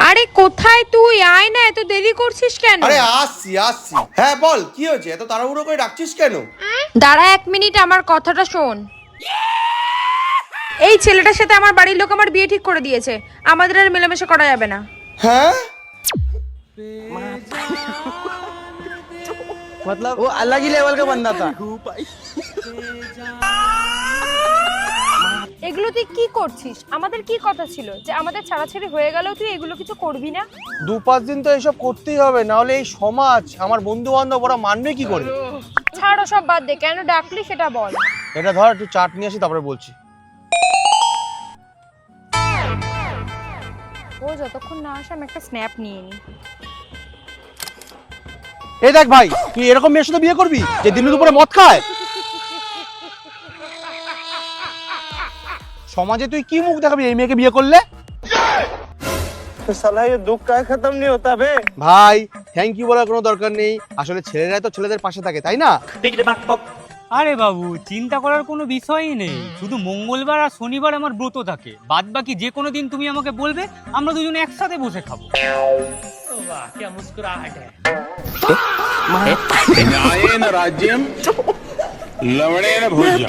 আরে কোথায় তুই? আয় না, এত দেরি করছিস কেন? আরে আসছি আসছি। হ্যাঁ বল, কি হয়েছে? এত তাড়াহুড়ো করে ডাকছিস কেন? দাঁড়া 1 মিনিট, আমার কথাটা শোন। এই ছেলেটার সাথে আমার বাড়ির লোক আমার বিয়ে ঠিক করে দিয়েছে। আমাদের আর মেলামেশা করা যাবে না। হ্যাঁ, मतलब वो अलग ही लेवल का बंदा था। এগুলো তুই কি করছিস? আমাদের কি কথা ছিল যে আমাদের ছাড়াছাড়ি হয়ে গেলেও তুই এগুলো কিছু করবি না? 2-5 দিন তো এসব করতেই হবে, না হলে এই সমাজ আমার বন্ধু বান্ধব ওরা মানবে কি করে? ছাড়ো সব বাদ দে, কেন ডাকলি সেটা বল। এটা ধর, একটু চাট নিয়ে আসি তারপরে বলছি। ও যতক্ষণ না আসে আমি একটা স্ন্যাপ নিয়ে নি। এই দেখ ভাই, তুই এরকম মেয়ের সাথে বিয়ে করবি যে দিনে দুপুরে মদ খায়? সমাজে তুই কি মুখ দেখাবি এই মেয়েকে বিয়ে করলে? तो साला ये दुख का खत्म नहीं होता बे। ভাই থ্যাংক ইউ বলার কোনো দরকার নেই, আসলে ছেলেরাই তো ছেলেদের পাশে থাকে, তাই না? আরে বাবু, চিন্তা করার কোনো বিষয়ই নেই। শুধু মঙ্গলবার আর শনিবার আমার ব্রত থাকে, বাদ বাকি যে কোনো দিন তুমি আমাকে বলবে, আমরা দুজনে একসাথে বসে খাবো। न्यायेन राज्यं लवणेन भोज्यम्।